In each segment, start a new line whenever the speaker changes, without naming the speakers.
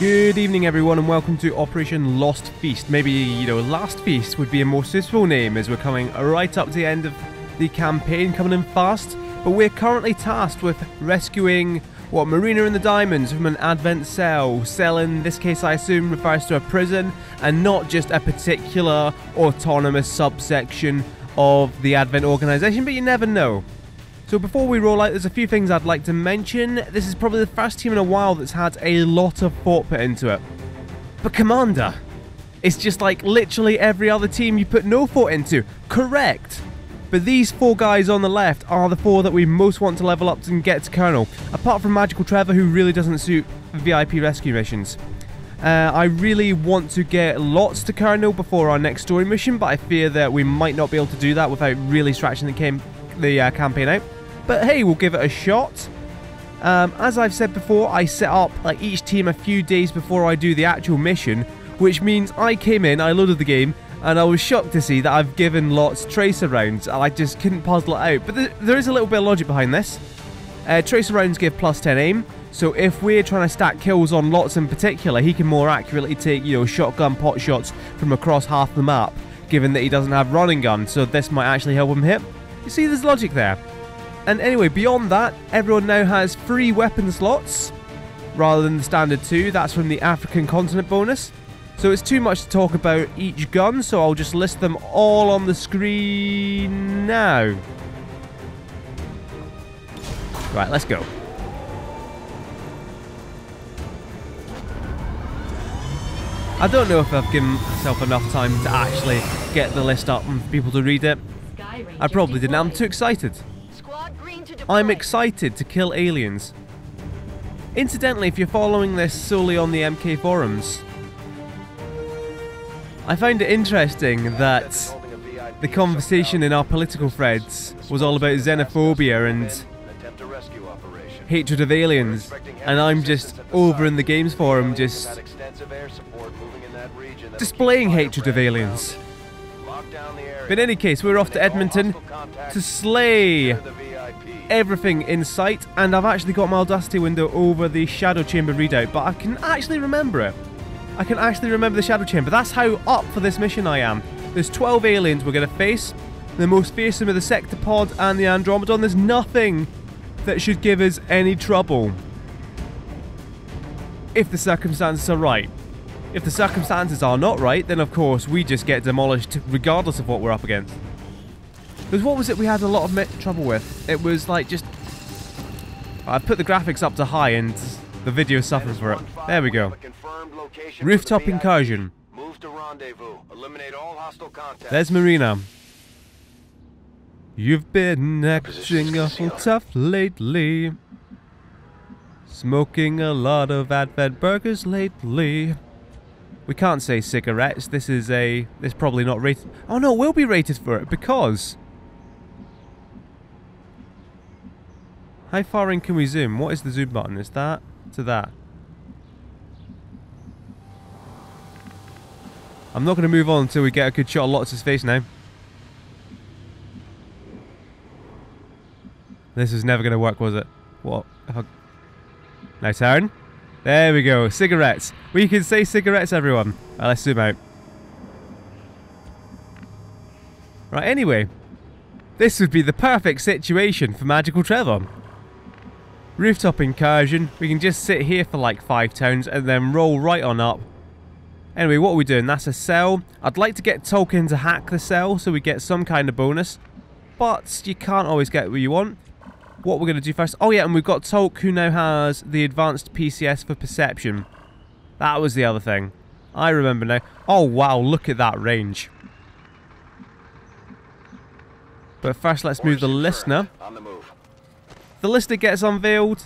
Good evening everyone and welcome to Operation Lost Feast. Maybe, Last Feast would be a more suitable name as we're coming right up to the end of the campaign, coming in fast. But we're currently tasked with rescuing, Marina and the Diamonds from an Advent cell. Cell in this case I assume refers to a prison and not just a particular autonomous subsection of the Advent organization, but you never know. So before we roll out, there's a few things I'd like to mention. This is probably the first team in a while that's had a lot of thought put into it. But Commander, it's just like literally every other team you put no thought into. Correct. But these four guys on the left are the four that we most want to level up and get to Colonel. Apart from Magical Trevor, who really doesn't suit VIP rescue missions. I really want to get lots to Colonel before our next story mission, but I fear that we might not be able to do that without really stretching the campaign out. But hey, we'll give it a shot. As I've said before, I set up each team a few days before I do the actual mission, which means I came in, I loaded the game, and I was shocked to see that I've given lots tracer rounds. I just couldn't puzzle it out. But there is a little bit of logic behind this. Tracer rounds give plus 10 aim, so if we're trying to stack kills on lots in particular, he can more accurately take, shotgun pot shots from across half the map, given that he doesn't have running gun, so this might actually help him hit. You see, there's logic there. And anyway, beyond that, everyone now has 3 weapon slots, rather than the standard 2. That's from the African continent bonus. So it's too much to talk about each gun, so I'll just list them all on the screen now. Right, let's go. I don't know if I've given myself enough time to actually get the list up and for people to read it. I probably didn't. I'm too excited. I'm excited to kill aliens. Incidentally, if you're following this solely on the MK forums, I find it interesting that the conversation in our political threads was all about xenophobia and hatred of aliens, and I'm just over in the games forum just displaying hatred of aliens. But in any case, we're off to Edmonton to slay everything in sight, and I've actually got my Audacity window over the Shadow Chamber readout, but I can actually remember it. I can actually remember the Shadow Chamber. That's how up for this mission I am. There's 12 aliens we're going to face. The most fearsome are the Sectopod and the Andromedon. There's nothing that should give us any trouble, if the circumstances are right. If the circumstances are not right, then of course we just get demolished regardless of what we're up against. Because what was it we had a lot of trouble with? It was just... I put the graphics up to high and the video suffers for it. There we go. Rooftop incursion. There's Marina. You've been acting awful tough lately. Smoking a lot of Advent burgers lately. We can't say cigarettes. This probably not rated. Oh no, it will be rated for it because... How far in can we zoom? What is the zoom button? Is that to that? I'm not going to move on until we get a good shot of Lotz's face now. This is never going to work, was it? What? Now turn. There we go. Cigarettes. We can say cigarettes, everyone. Right, let's zoom out. Right, anyway. This would be the perfect situation for Magical Trevor. Rooftop incursion. We can just sit here for 5 turns and then roll right on up. Anyway, what are we doing? That's a cell. I'd like to get Tolkien to hack the cell so we get some kind of bonus. But you can't always get what you want. What we're going to do first... Oh yeah, and we've got Tolk who now has the advanced PCS for perception. That was the other thing. I remember now. Oh wow, look at that range. But first let's move the listener. The listener gets unveiled.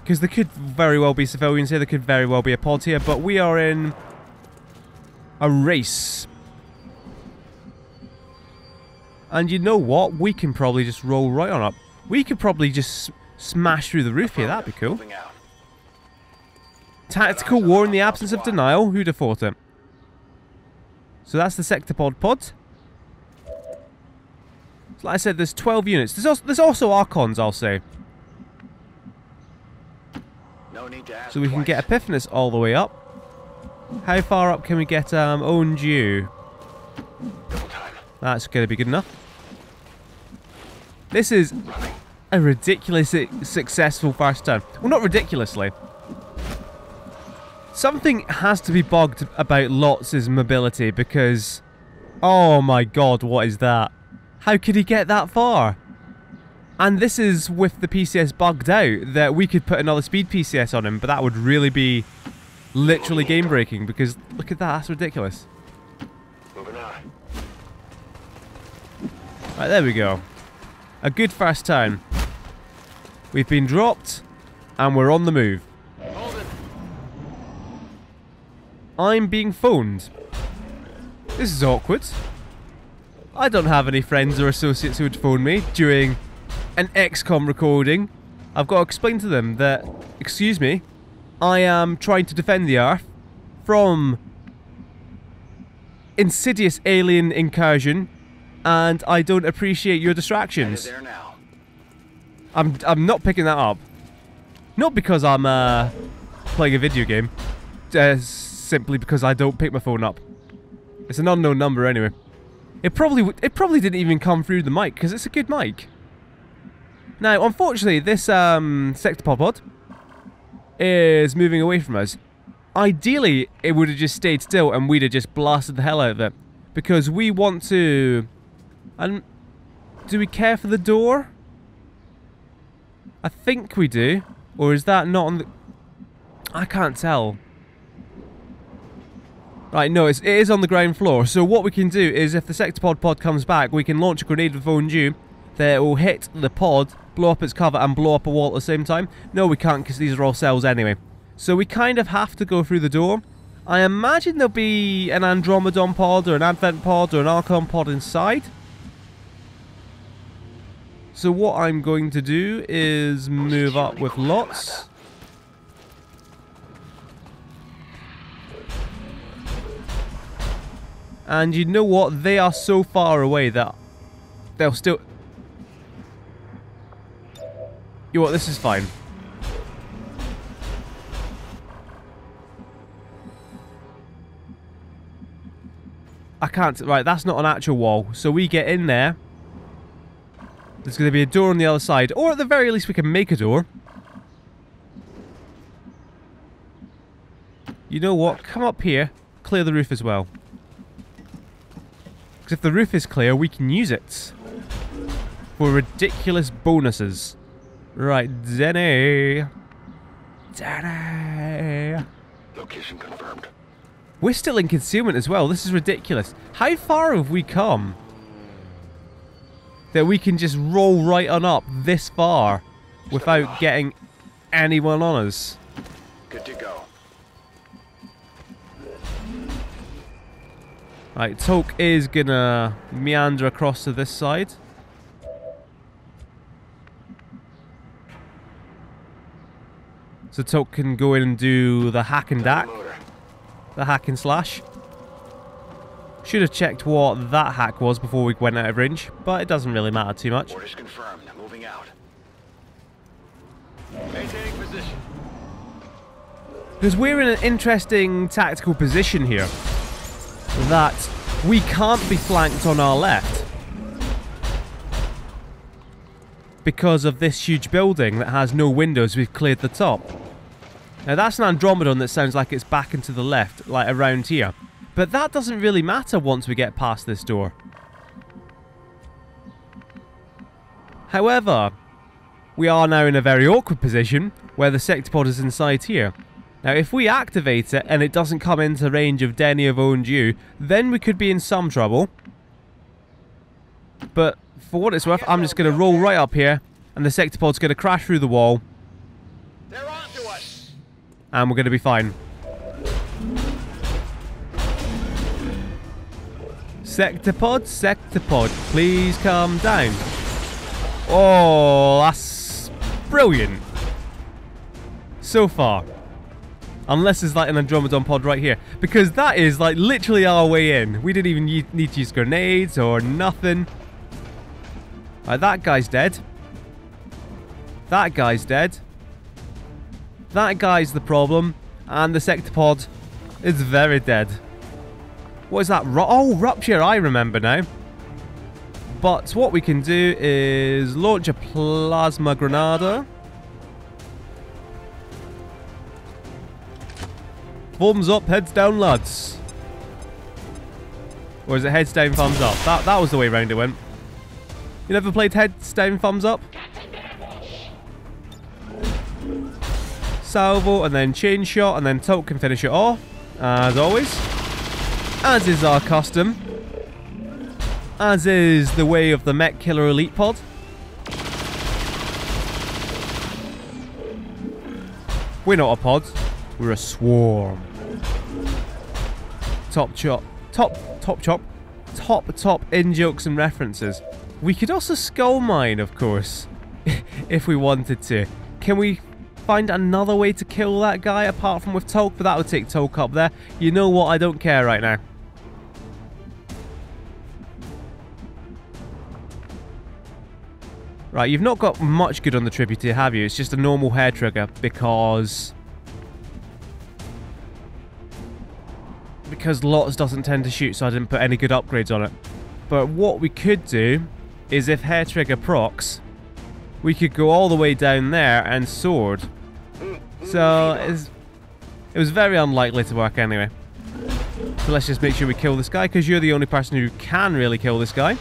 Because there could very well be civilians here, there could very well be a pod here, but we are in a race. And you know what? We can probably just roll right on up. We could probably just smash through the roof here, that'd be cool. Tactical war in the absence of denial, who'd have thought it? So that's the Sectopod pod. So like I said, there's 12 units. There's also Archons, I'll say.
need to ask
So we can
twice.
get Epiphanis all the way up. How far up can we get Owned You?
Double time.
That's going to be good enough. This is a ridiculously successful first turn. Well, not ridiculously. Something has to be bugged about Lotz's mobility because... Oh my god, what is that? How could he get that far? And this is with the PCS bugged out, that we could put another speed PCS on him, but that would really be literally game breaking because look at that, that's ridiculous.
Moving out.
Right, there we go. A good first turn. We've been dropped, and we're on the move.
Hold it.
I'm being phoned. This is awkward. I don't have any friends or associates who would phone me during an XCOM recording. I've got to explain to them that, excuse me, I am trying to defend the Earth from insidious alien incursion, and I don't appreciate your distractions.
Headed there now.
I'm not picking that up. Not because I'm playing a video game. Simply because I don't pick my phone up. It's an unknown number anyway. It probably didn't even come through the mic because it's a good mic. Now, unfortunately, this sectopod pod is moving away from us. Ideally, it would have just stayed still and we'd have just blasted the hell out of it, because we want to. And do we care for the door? I think we do. Or is that not on the... I can't tell. Right, no, it is on the ground floor. So what we can do is, if the sectopod pod comes back, we can launch a grenade with Owned You that will hit the pod, blow up its cover, and blow up a wall at the same time. No, we can't, because these are all cells anyway. So we kind of have to go through the door. I imagine there'll be an Andromedon pod, or an Advent pod, or an Archon pod inside. So what I'm going to do is move up with Lotz. And you know what? They are so far away that they'll still... You know what? This is fine. I can't... Right, that's not an actual wall. So we get in there. There's going to be a door on the other side. Or at the very least we can make a door. You know what? Come up here. Clear the roof as well. Because if the roof is clear, we can use it for ridiculous bonuses. Right, Denny. Denny.
Location confirmed.
We're still in concealment as well. This is ridiculous. How far have we come that we can just roll right on up this far without getting anyone on us?
Good to go.
Right, Toke is gonna meander across to this side. So Toke can go in and do the hack and dack. The hack and slash. Should have checked what that hack was before we went out of range, but it doesn't really matter too much.
Orders confirmed. Moving out. Maintaining position.
Because we're in an interesting tactical position here. That we can't be flanked on our left. Because of this huge building that has no windows, we've cleared the top. Now that's an Andromedon that sounds like it's back and to the left, like around here. But that doesn't really matter once we get past this door. However, we are now in a very awkward position where the sectopod is inside here. Now if we activate it and it doesn't come into range of Denny of Owned You, then we could be in some trouble. But for what it's worth, I'm just going to roll right up here and the sectopod's going to crash through the wall.
They're on to us.
And we're going to be fine. Sectopod, please come down. Oh, that's brilliant. So far. Unless there's like an Andromedon pod right here. Because that is like literally our way in. We didn't even need to use grenades or nothing. Right, that guy's dead. That guy's dead. That guy's the problem, and the sectopod is very dead. What is that? Oh, rupture, I remember now. But what we can do is launch a plasma grenada. Thumbs up, heads down, lads. Or is it heads down, thumbs up? That was the way round it went. You never played heads down, thumbs up? Salvo, and then chain shot, and then Toke can finish it off, as always. As is our custom. As is the way of the Mech Killer Elite Pod. We're not a pod, we're a swarm. Top in jokes and references. We could also skull mine, of course, if we wanted to. Can we find another way to kill that guy apart from with Toke? But that would take Toke up there. You know what? I don't care right now. Right, you've not got much good on the tribute, have you? It's just a normal hair trigger because Lots doesn't tend to shoot, so I didn't put any good upgrades on it. But what we could do is if hair trigger procs, we could go all the way down there and sword. So it was very unlikely to work anyway. So let's just make sure we kill this guy, because you're the only person who can really kill this guy.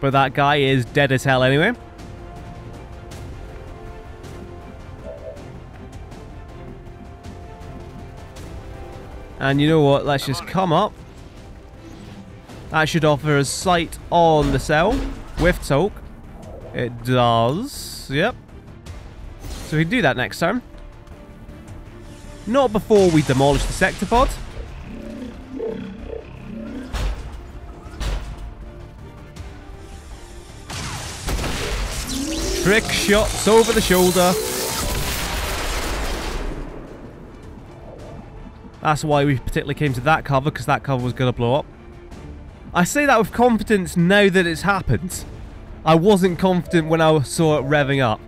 But that guy is dead as hell anyway. And you know what? Let's just come up. That should offer us sight on the cell with Toke. It does. Yep. So we can do that next time. Not before we demolish the sectopod. Trick shots over the shoulder. That's why we particularly came to that cover, because that cover was going to blow up. I say that with confidence now that it's happened. I wasn't confident when I saw it revving up.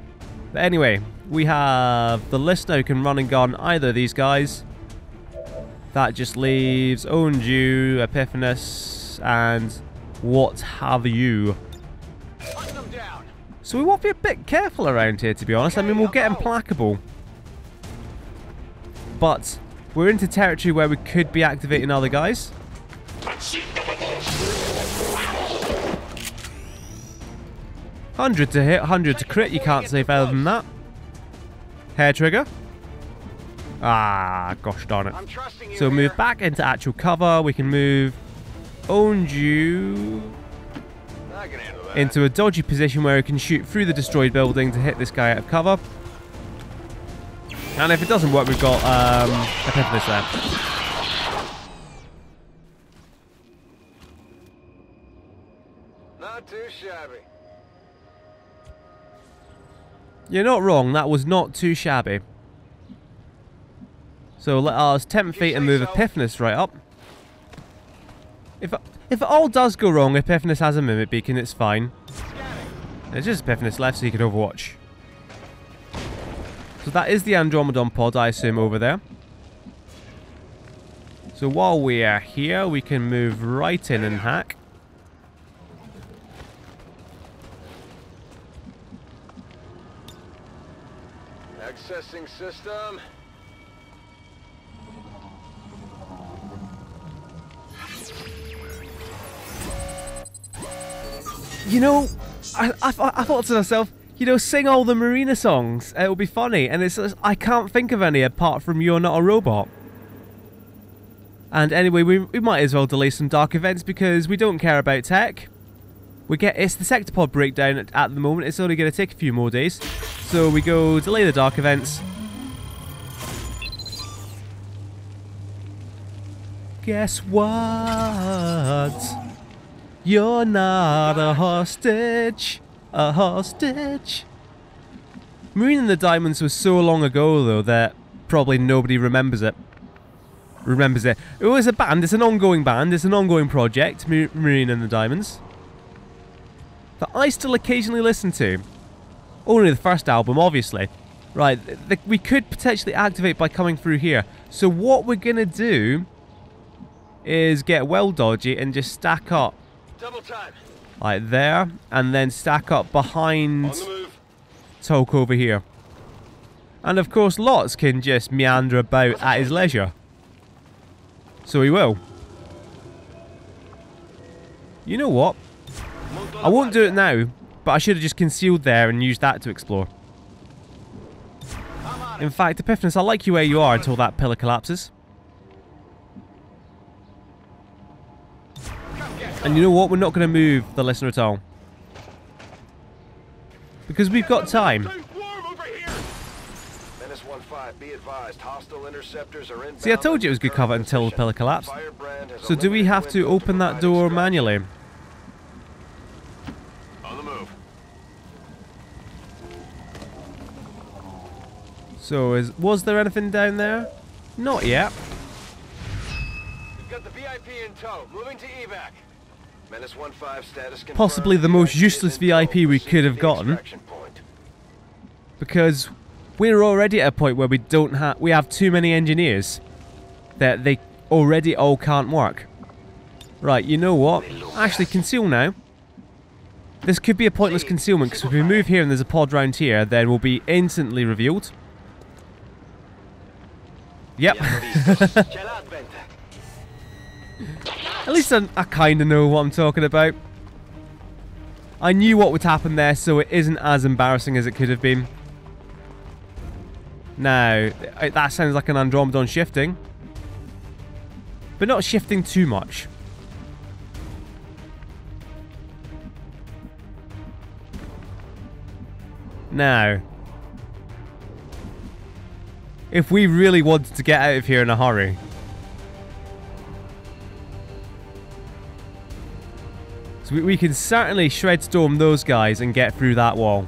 But anyway, we have the listener who can run and gun either of these guys. That just leaves Onju, Epiphanes, and what have you. So we want to be a bit careful around here, to be honest. I mean, we'll get implacable. But we're into territory where we could be activating other guys. 100 to hit, 100 to crit. You can't say better than that. Hair trigger. Ah, gosh darn it. So move back into actual cover. We can move Onju into a dodgy position where he can shoot through the destroyed building to hit this guy out of cover. And if it doesn't work, we've got Epiphanes there.
Not too shabby.
You're not wrong, that was not too shabby. So let us tempt fate and move Epiphanes right up. If it all does go wrong, Epiphanes has a mimic beacon, it's fine. There's just Epiphanes left so he can overwatch. So that is the Andromedon pod, I assume, over there. So while we are here, we can move right in and hack.
Accessing system.
You know, I thought to myself, you know, sing all the Marina songs. It'll be funny. And it's I can't think of any apart from You're Not a Robot. And anyway, we might as well delay some dark events because we don't care about tech. It's the sectopod breakdown at the moment. It's only going to take a few more days. So we go delay the dark events. Guess what? You're not a hostage. A hostage. Marine in the Diamonds was so long ago though that probably nobody remembers it. It was a band. It's an ongoing band. It's an ongoing project. Marine in the Diamonds. that I still occasionally listen to. Only the first album, obviously. Right, we could potentially activate by coming through here. So what we're going to do is get well dodgy and just stack up.
Double time.
Like there, and then stack up behind
On the move.
Toke over here. And of course Lots can just meander about at his leisure. So he will. You know what? I won't do it now, but I should have just concealed there and used that to explore. In fact, Epiphanes, I like you where you are until that pillar collapses. And you know what? We're not going to move the listener at all. Because we've got time. See, I told you it was good cover until the pillar collapsed. So do we have to open that door manually?
On the move.
So was there anything down there? Not yet.
We've got the VIP in tow. Moving to evac. Menace 1-5 status confirmed.
Possibly the most useless VIP we could have gotten. Because we're already at a point where we have too many engineers that they already all can't work. Right, you know what? Actually, conceal now. This could be a pointless concealment because if we move here and there's a pod round here, then we'll be instantly revealed. Yep. At least I kind of know what I'm talking about. I knew what would happen there, so it isn't as embarrassing as it could have been. Now, that sounds like an Andromedon shifting. But not shifting too much. Now, if we really wanted to get out of here in a hurry, so we can certainly shred storm those guys and get through that wall.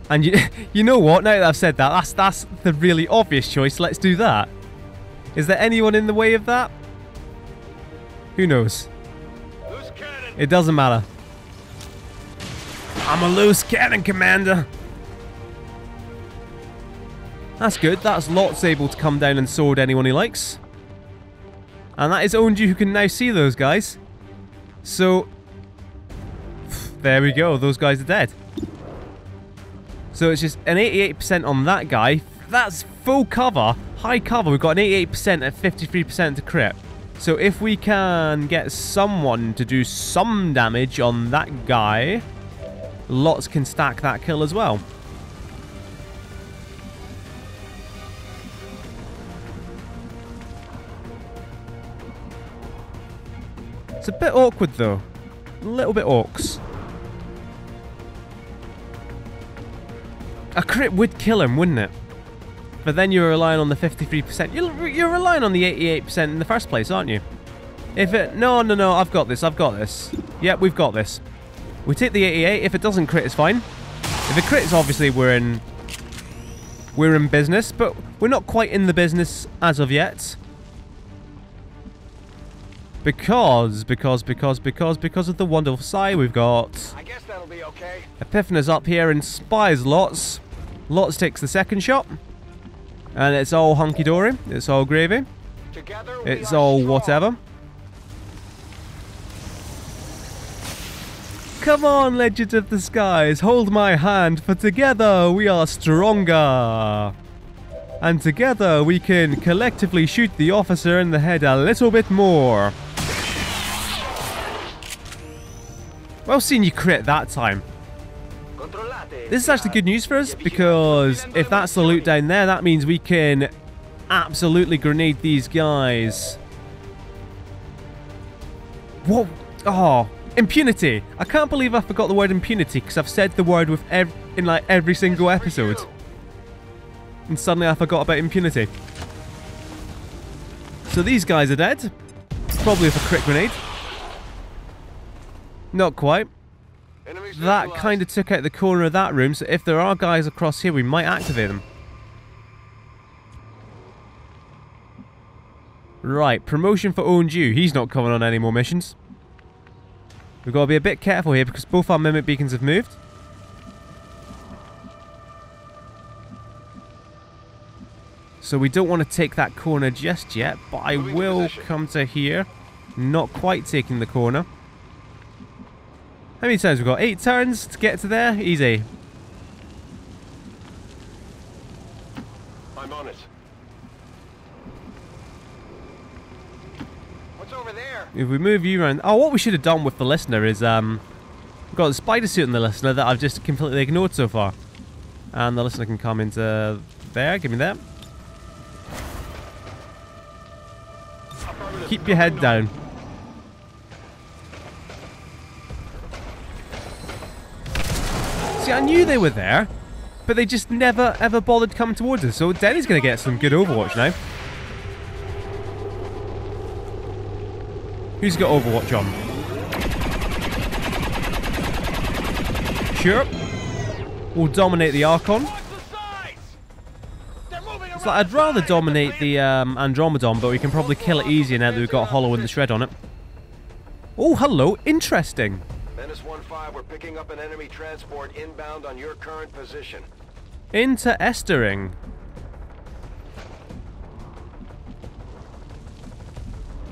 And you know what? Now that I've said that, that's the really obvious choice. Let's do that. Is there anyone in the way of that? Who knows?
Loose cannon.
It doesn't matter. I'm a loose cannon, Commander. That's good. That's Lot's able to come down and sword anyone he likes. And that is Onju who can now see those guys. So, there we go. Those guys are dead. So it's just an 88% on that guy. That's full cover. High cover. We've got an 88% at 53% to crit. So if we can get someone to do some damage on that guy, Lots can stack that kill as well. It's a bit awkward though. A little bit orcs. A crit would kill him, wouldn't it? But then you're relying on the 53%. You're relying on the 88% in the first place, aren't you? If it... No, I've got this. Yep, we've got this. We take the 88. If it doesn't crit, it's fine. If it crits, obviously we're in business, but we're not quite in the business as of yet. Because of the wonderful Psy we've got.
I guess that'll be okay.
Epiphanes up here and spies Lots. Lots takes the second shot. And it's all hunky-dory. It's all gravy.
Together
It's all
strong.
whatever. Come on, Legends of the Skies. Hold my hand, for together we are stronger. And together we can collectively shoot the officer in the head a little bit more. Well seen you crit that time. This is actually good news for us, because if that's the loot down there, that means we can absolutely grenade these guys. Whoa! Oh, impunity! I can't believe I forgot the word impunity, because I've said the word with in like every single episode. And suddenly I forgot about impunity. So these guys are dead. Probably with a crit grenade. Not quite. That kind of took out the corner of that room, so if there are guys across here, we might activate them. Right, promotion for Onju. He's not coming on any more missions. We've got to be a bit careful here because both our mimic beacons have moved. So we don't want to take that corner just yet, but I will come to here. Not quite taking the corner. How many turns we've got? 8 turns to get to there? Easy.
I'm on it. What's over there?
If we move you around... Oh, what we should have done with the listener is... we've got the spider suit in the listener that I've just completely ignored so far. And the listener can come into there. Give me that. Keep your head down. See, I knew they were there, but they just never ever bothered coming towards us. So Denny's going to get some good Overwatch now. Who's got Overwatch on? Sure. We'll dominate the Archon. It's like I'd rather dominate the Andromedon, but we can probably kill it easier now that we've got Hollow in the Shred on it. Oh, hello. Interesting.
Menace 1-5, we're picking up an enemy transport inbound on your current position.
Interesting.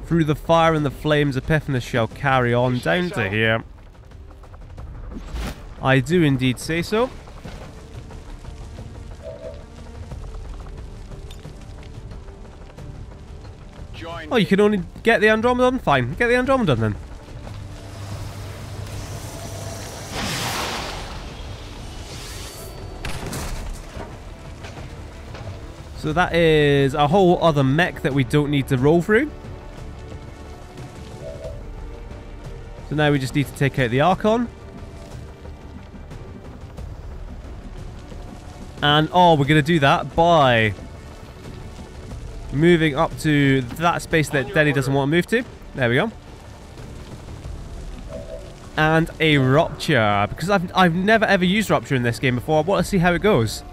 Through the fire and the flames, Epiphanes shall carry on down to here. I do indeed say so. Oh, you can only get the Andromedon? Fine, get the Andromedon then. So that is a whole other mech that we don't need to roll through. So now we just need to take out the Archon. And, oh, we're going to do that by moving up to that space that Denny doesn't want to move to. There we go. And a Rupture. Because I've never ever used Rupture in this game before. I want to see how it goes.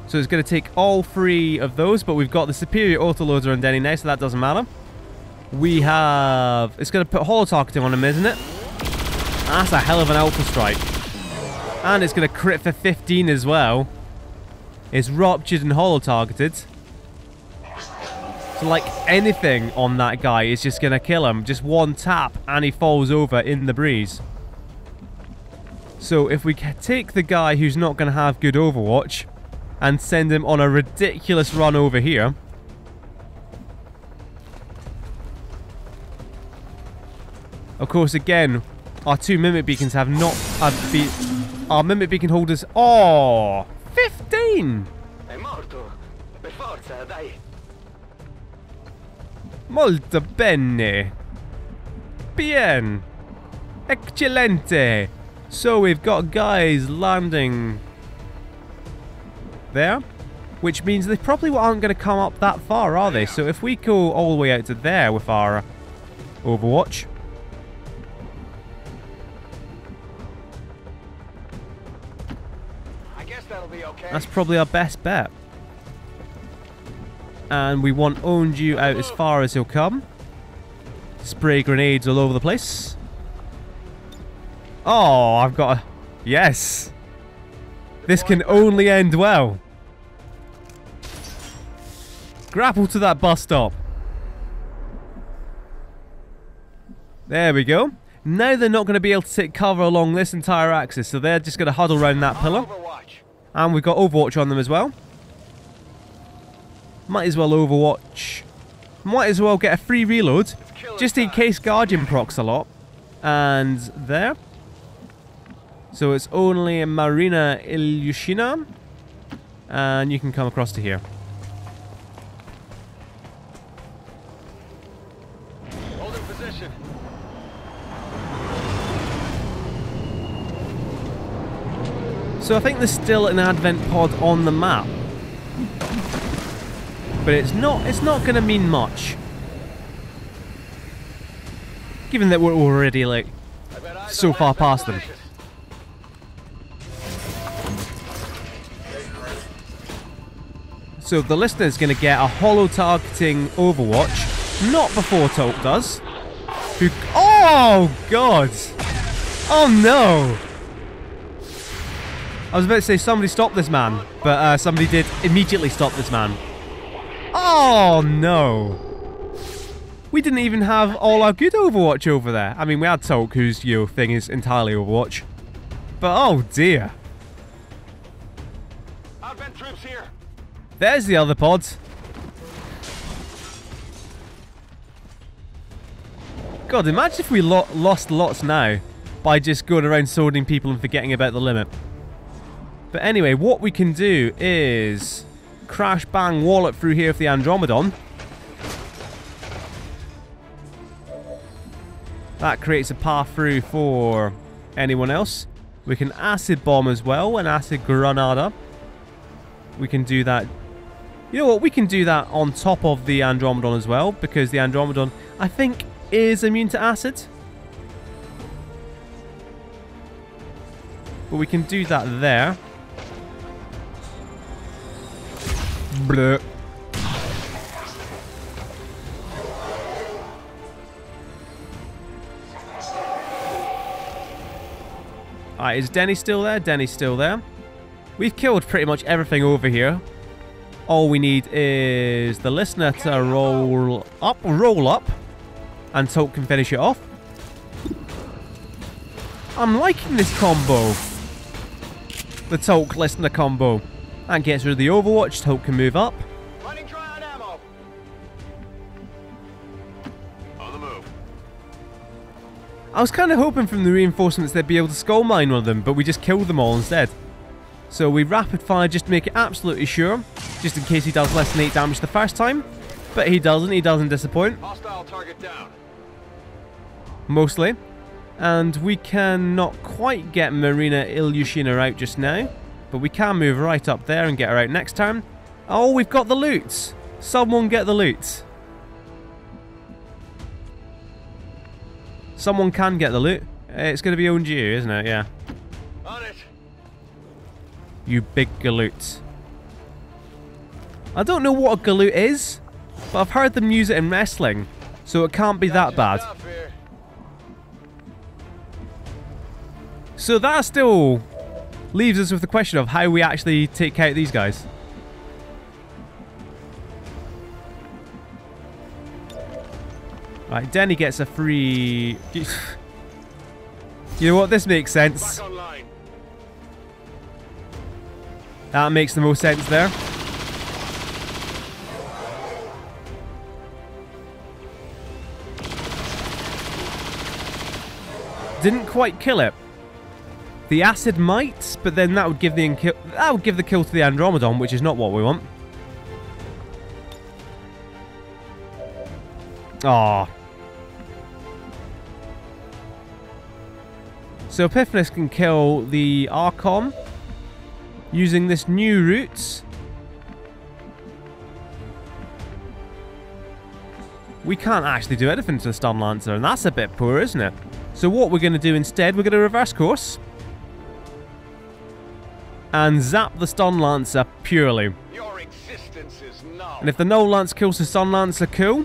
So it's going to take all 3 of those. But we've got the superior autoloader on Denny now, so that doesn't matter. We have... It's going to put holo targeting on him, isn't it? That's a hell of an Alpha Strike. And it's going to crit for 15 as well. It's Ruptured and holo targeted. So like anything on that guy is just going to kill him. Just one tap and he falls over in the breeze. So if we take the guy who's not going to have good Overwatch and send him on a ridiculous run over here. Of course, again, our 2 Mimic Beacons have not... our Mimic Beacon holders... Oh! 15! Molto bene. Bien. Excelente. So we've got guys landing there, which means they probably aren't going to come up that far, are they? So if we go all the way out to there with our Overwatch,
I guess that'll be okay.
that's probably our best bet. And we want Onju out as far as he'll come. Spray grenades all over the place. Oh, I've got a... Yes! This can only end well. Grapple to that bus stop. There we go. Now they're not going to be able to take cover along this entire axis, so they're just going to huddle around that pillar. And we've got Overwatch on them as well. Might as well Overwatch. Might as well get a free reload, just in case Guardian procs a lot. And there. So it's only Marina Ilyushina. And you can come across to here.
Hold in position.
So I think there's still an Advent pod on the map. But it's not going to mean much. Given that we're already, like, so far past them. So the listener's going to get a holo targeting Overwatch. Not before Toke does. Who... Oh! Oh, God. Oh, no. I was about to say somebody stop this man, but somebody did immediately stop this man. Oh, no. We didn't even have all our good Overwatch over there. I mean, we had Tolk, whose thing is entirely Overwatch. But, oh, dear.
Outbound troops here.
There's the other pods. God, imagine if we lost lots now by just going around swording people and forgetting about the limit. But anyway, what we can do is crash bang wall it through here with the Andromedon. That creates a path through for anyone else. We can acid bomb as well, an acid granada. We can do that. You know what? We can do that on top of the Andromedon as well, because the Andromedon, I think, is immune to acid. But we can do that there. Bleh. Alright, is Denny still there? Denny's still there. We've killed pretty much everything over here. All we need is the listener to roll up, and Tolk can finish it off. I'm liking this combo. The Tolk listener combo. That gets rid of the Overwatch. Tolk can move up.
Running dry on ammo. On the move.
I was kind of hoping from the reinforcements they'd be able to skull mine one of them, but we just killed them all instead. So we rapid fire just to make it absolutely sure, just in case he does less than 8 damage the first time. But he doesn't disappoint.
Hostile target down.
Mostly. And we cannot quite get Marina Ilyushina out just now, but we can move right up there and get her out next turn. Oh, we've got the loot. Someone get the loot. Someone can get the loot. It's going to be owned you, isn't it? Yeah.
On it.
You big galoot. I don't know what a galoot is, but I've heard them use it in wrestling, so it can't be that bad. So that still leaves us with the question of how we actually take out these guys. Right, Denny gets a free... You know what? This makes sense. That makes the most sense there. Didn't quite kill it. The acid might, but then that would give the kill to the Andromedon, which is not what we want. Ah. So Epiphanis can kill the Archon using this new route. We can't actually do anything to the Stun Lancer, and that's a bit poor, isn't it? So what we're going to do instead, we're going to reverse course and zap the Stun Lancer purely.
Your existence is null.
And if the Null Lance kills the Stun Lancer, cool.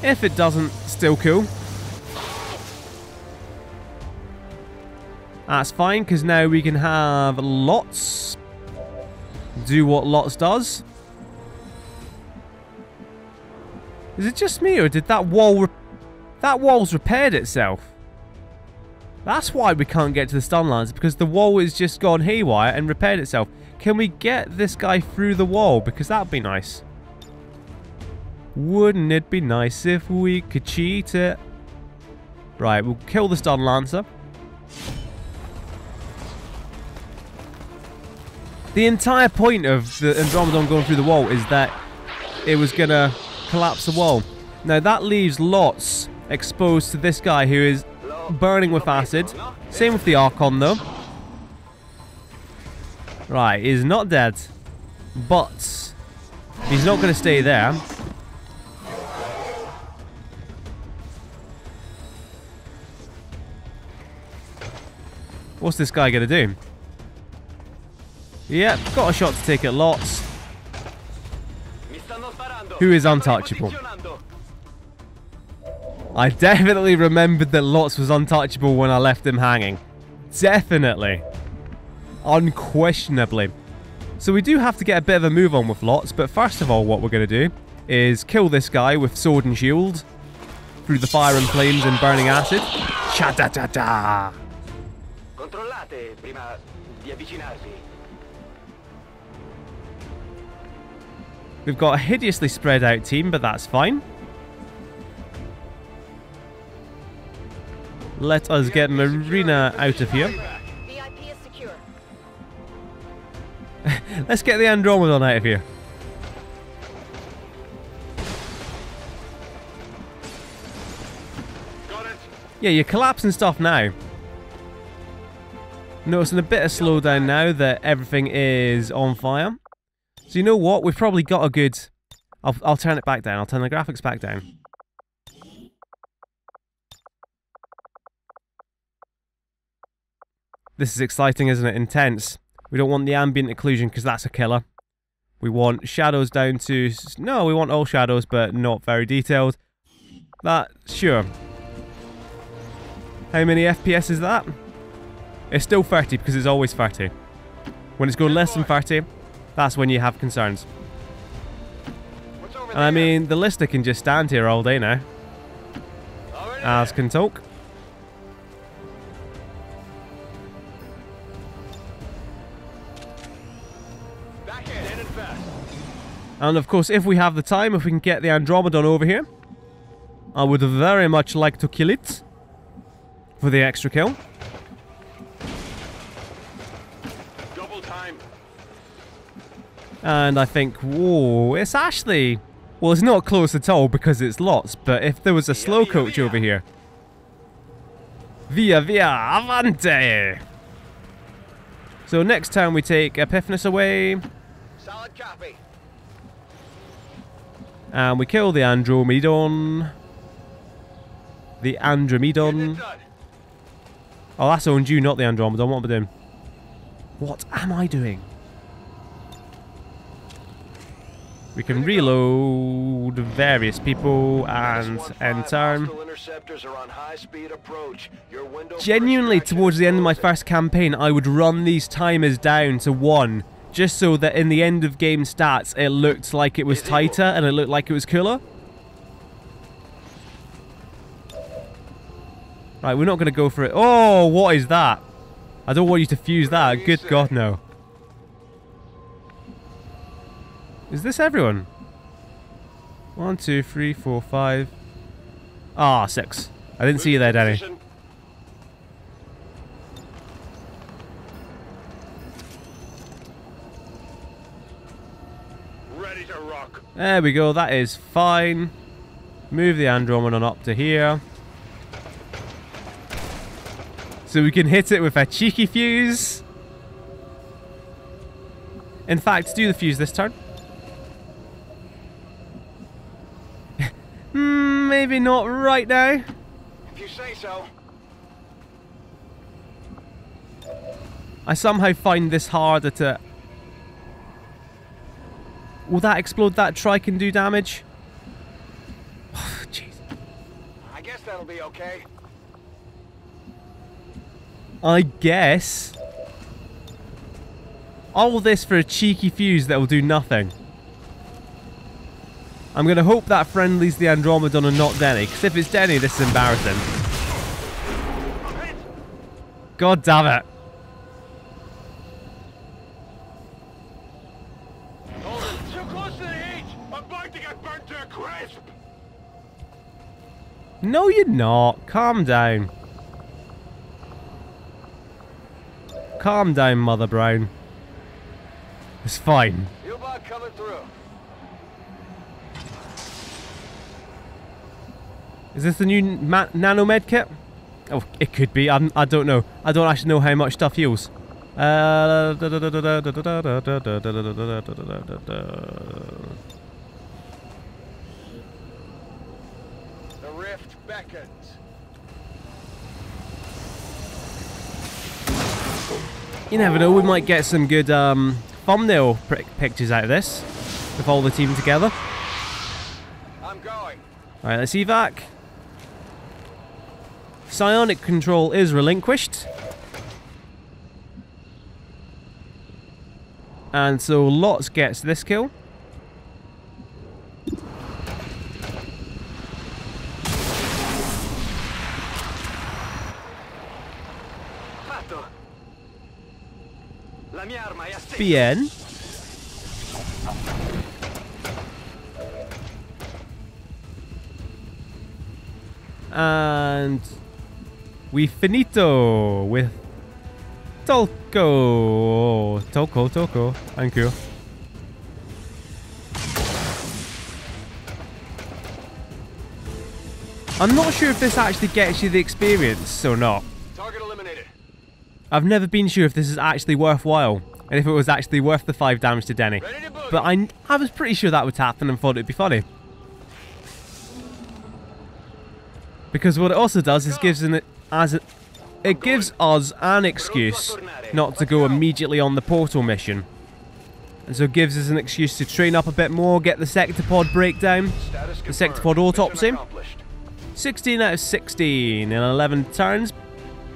If it doesn't, still cool. That's fine, because now we can have Lots do what Lots does. Is it just me, or did that wall... that wall's repaired itself? That's why we can't get to the Stun Lancer, because the wall has just gone haywire and repaired itself. Can we get this guy through the wall? Because that'd be nice. Wouldn't it be nice if we could cheat it? Right, we'll kill the Stun Lancer. The entire point of the Andromedon going through the wall is that it was going to collapse the wall. Now that leaves Lots exposed to this guy who is burning with acid. Same with the Archon though. Right, he's not dead. But he's not going to stay there. What's this guy going to do? Yep, got a shot to take at Lots, who is untouchable. I definitely remembered that Lots was untouchable when I left him hanging. Definitely. Unquestionably. So we do have to get a bit of a move on with Lots, but first of all what we're going to do is kill this guy with sword and shield through the fire and flames and burning acid. Cha-da-da-da!
Controllate prima di avvicinarvi.
We've got a hideously spread out team, but that's fine. Let us get Marina out of here.
VIP is secure.
Let's get the Andromedon out of here.
Got it.
Yeah, you're collapsing stuff now. Noticing a bit of slowdown now that everything is on fire. So you know what? We've probably got a good... I'll turn it back down. I'll turn the graphics back down. This is exciting, isn't it? Intense. We don't want the ambient occlusion because that's a killer. We want shadows down to... No, we want all shadows, but not very detailed. That, sure. How many FPS is that? It's still 30 because it's always 30. When it's going less than 30, that's when you have concerns. And I mean, the Lister can just stand here all day now. As can Talk. And of course, if we have the time, if we can get the Andromedon over here, I would very much like to kill it for the extra kill.
Double time.
And I think, whoa, it's actually... Well, it's not close at all because it's Lots, but if there was a slow coach over here... Via, avante! So next time we take Epiphanes away,
Solid copy.
and we kill the Andromedon. The Andromedon. Oh, that's owned you, not the Andromedon. What am I doing? What am I doing? We can reload various people and end turn. Genuinely, towards the end of my first campaign, I would run these timers down to 1, just so that in the end of game stats, it looked like it was tighter and it looked like it was cooler. Right, we're not going to go for it. Oh, what is that? I don't want you to fuse that. Good God, no. Is this everyone? 1, 2, 3, 4, 5. Ah, 6. I didn't see you there, Danny.
Ready to rock.
There we go, that is fine. Move the Andromedon up to here. So we can hit it with a cheeky fuse. In fact, do the fuse this turn. Maybe not right now.
If you say so.
I somehow find this harder to... Will that explode that trike and do damage? Oh, jeez.
I guess that'll be okay.
I guess. All this for a cheeky fuse that will do nothing. I'm going to hope that friendly's the Andromedon and not Denny, because if it's Denny, this is embarrassing. God damn it.
Too close to the heat! I'm going to get burnt to a crisp!
No, you're not. Calm down. Calm down, Mother Brown. It's fine.
U-bot coming through.
Is this the new nano med kit? Oh, it could be. I don't know. I don't actually know how much stuff heals.
The rift beckons.
You never know. We might get some good thumbnail pictures out of this with all the team together.
I'm going.
All right, let's evac. Psionic control is relinquished. And so Lots gets this kill. Bien. And we finito with Tolko. Tolko. Thank you. I'm not sure if this actually gets you the experience or not.
Target eliminated.
I've never been sure if this is actually worthwhile, and if it was actually worth the 5 damage to Denny. But I was pretty sure that would happen and thought it'd be funny. Because what it also does is it gives us an excuse not to go immediately on the portal mission. And so it gives us an excuse to train up a bit more, get the sector pod breakdown, the sector pod autopsy. 16 out of 16 in 11 turns.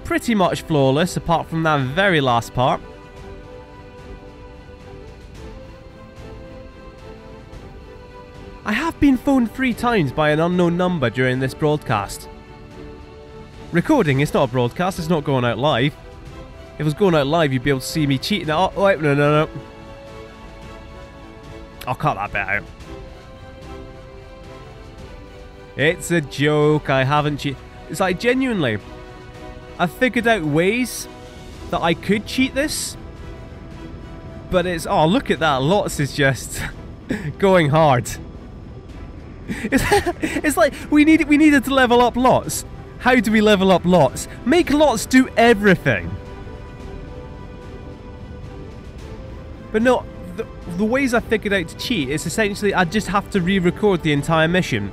Pretty much flawless, apart from that very last part. I have been phoned 3 times by an unknown number during this broadcast. Recording, it's not a broadcast, it's not going out live. If it was going out live, you'd be able to see me cheating. Oh, wait, no. I'll cut that bit out. It's a joke, I haven't cheated. It's like, genuinely, I've figured out ways that I could cheat this. But it's, oh, look at that, Lots is just going hard. It's like, we needed to level up Lots. How do we level up Lots? Make Lots do everything. But no, the ways I figured out to cheat is essentially I just have to re-record the entire mission.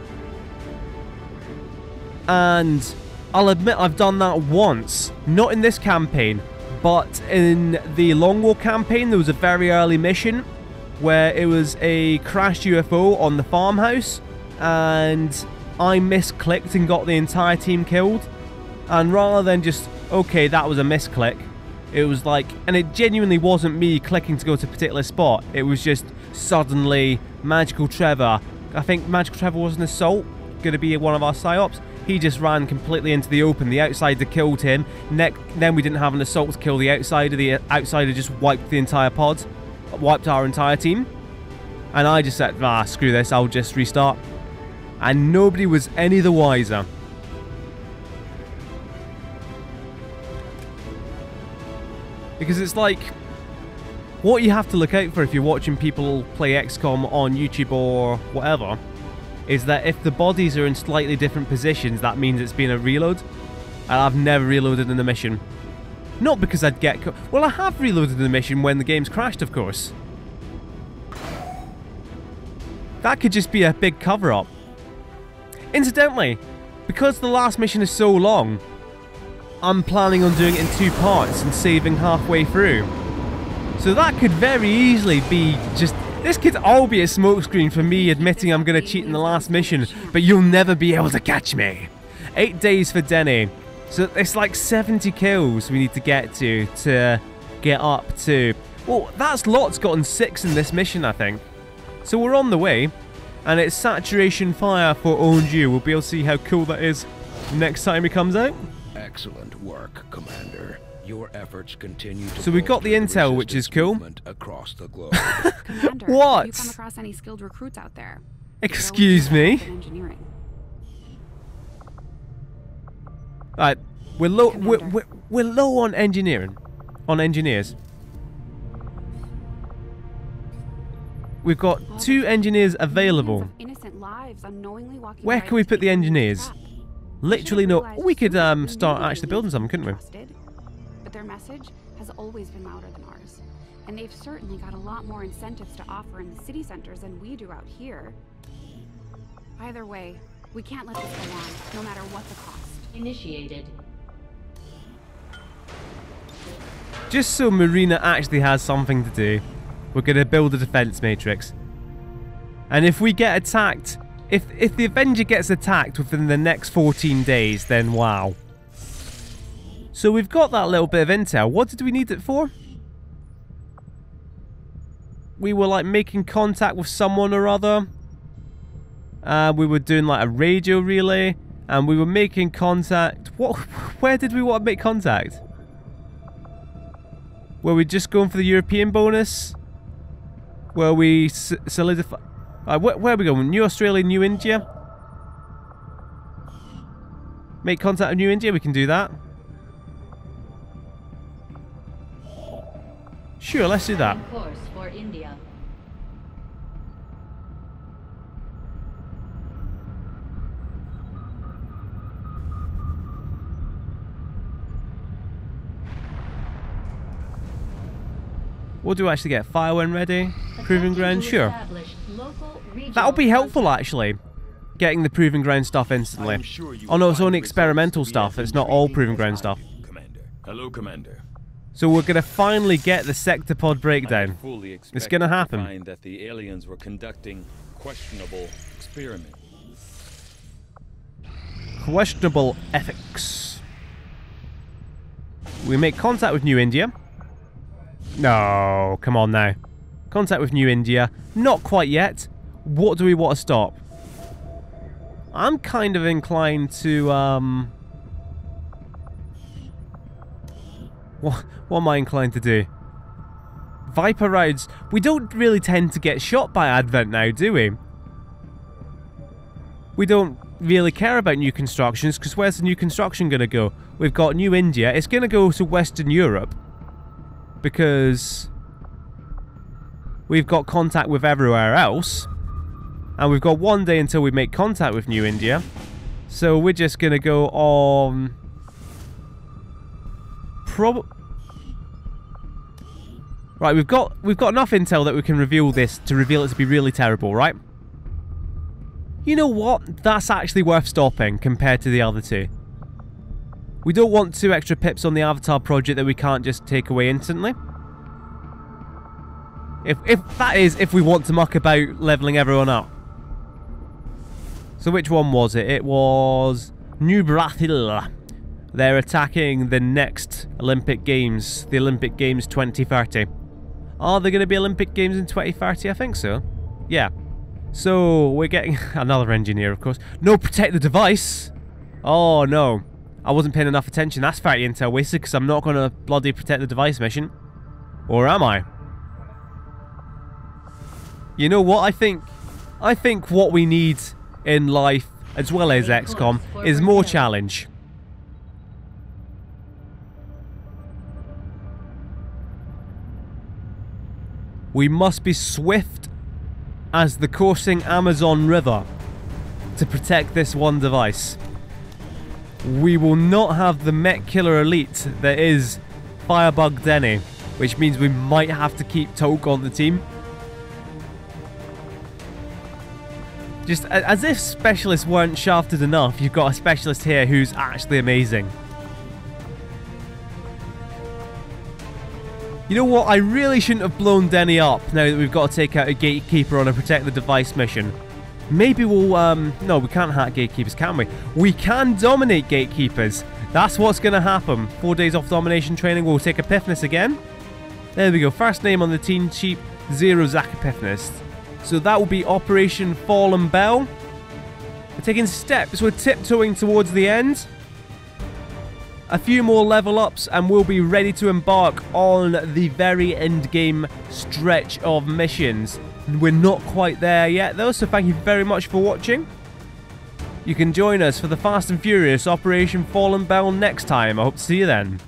And I'll admit I've done that once. Not in this campaign, but in the Long War campaign there was a very early mission where it was a crashed UFO on the farmhouse and I misclicked and got the entire team killed. And rather than just, okay, that was a misclick, it was like, and it genuinely wasn't me clicking to go to a particular spot. It was just suddenly Magical Trevor, I think Magical Trevor was an assault, going to be one of our psyops. He just ran completely into the open. The outsider killed him. Then we didn't have an assault to kill the outsider. The outsider just wiped the entire pod, wiped our entire team. And I just said, ah, screw this, I'll just restart. And nobody was any the wiser. Because it's like, what you have to look out for if you're watching people play XCOM on YouTube or whatever, is that if the bodies are in slightly different positions, that means it's been a reload. And I've never reloaded in the mission. Not because I'd get... Well, I have reloaded in the mission when the game's crashed, of course. That could just be a big cover-up. Incidentally, because the last mission is so long, I'm planning on doing it in 2 parts and saving halfway through. So that could very easily be just... This could all be a smokescreen for me admitting I'm going to cheat in the last mission, but you'll never be able to catch me. 8 days for Denny. So it's like 70 kills we need to get get up to... Well, that's Lot's gotten 6 in this mission, I think. So we're on the way, and it's Saturation Fire for Onju. We'll be able to see how cool that is next time it comes out.
Excellent work, Commander. Your efforts continue to
so we got the intel, which is cool.
Across the globe.
Commander,
what?
Have you come across any skilled recruits out there?
Excuse me? Alright, we're low on engineering. On engineers. We've got 2 engineers available. Where can we put the engineers? Literally no. We could start actually building something, couldn't we?
But their message has always been louder than ours. And they've certainly got a lot more incentives to offer in the city centers than we do out here. Either way, we can't let this go on, no matter what the cost.
Initiated.
Just so Marina actually has something to do, we're going to build a defense matrix. And if we get attacked, if the Avenger gets attacked within the next 14 days, then wow. So we've got that little bit of intel. What did we need it for? We were like making contact with someone or other. We were doing like a radio relay. And we were making contact. What? Where did we want to make contact? Were we just going for the European bonus? Were we solidify? Where are we going? New Australia, New India? Make contact with New India? We can do that. Sure, let's do that.
Course for India.
What do we actually get? Fire when ready? Proving ground? Sure.
That'll
That'll be helpful, actually. Getting the proving ground stuff instantly. Oh no, it's only experimental stuff. It's not all proving ground stuff.
Commander. Hello, Commander.
So we're going to finally get the sector pod breakdown. It's going to happen.
Find that the aliens were conducting questionable experiments.
Questionable ethics. We make contact with New India. No, come on now. Contact with New India. Not quite yet. What do we want to stop? I'm kind of inclined to, What am I inclined to do? Viper rounds. We don't really tend to get shot by Advent now, do we? We don't really care about new constructions, because where's the new construction going to go? We've got New India. It's going to go to Western Europe. Because we've got contact with everywhere else. And we've got one day until we make contact with New India. So we're just going to go on... Right, we've got enough intel that we can reveal this to reveal it to be really terrible, right? You know what? That's actually worth stopping compared to the other two. We don't want 2 extra pips on the Avatar project that we can't just take away instantly. If we want to muck about leveling everyone up. So which one was it? It was New Brathil. They're attacking the next Olympic Games, the Olympic Games 2030. Are there going to be Olympic Games in 2030? I think so. Yeah. So we're getting another engineer, of course. No, protect the device. Oh no. I wasn't paying enough attention. That's fatty intel wasted because I'm not going to bloody protect the device mission. Or am I? You know what? I think what we need in life, as well as XCOM, is more challenge. We must be swift as the coursing Amazon River to protect this one device. We will not have the mech killer elite that is Firebug Denny, which means we might have to keep Toke on the team. Just as if specialists weren't shafted enough, you've got a specialist here who's actually amazing. You know what? I really shouldn't have blown Denny up now that we've got to take out a gatekeeper on a protect the device mission. Maybe we'll, no, we can't hack gatekeepers, can we? We can dominate gatekeepers. That's what's going to happen. 4 days off domination training. We'll take Epiphanist again. There we go. First name on the team sheet, 0 Zach Epiphanist. So that will be Operation Fallen Bell. We're taking steps. We're tiptoeing towards the end. A few more level ups and we'll be ready to embark on the very end game stretch of missions. We're not quite there yet though, so thank you very much for watching. You can join us for the Fast and Furious Operation Fallen Bell next time. I hope to see you then.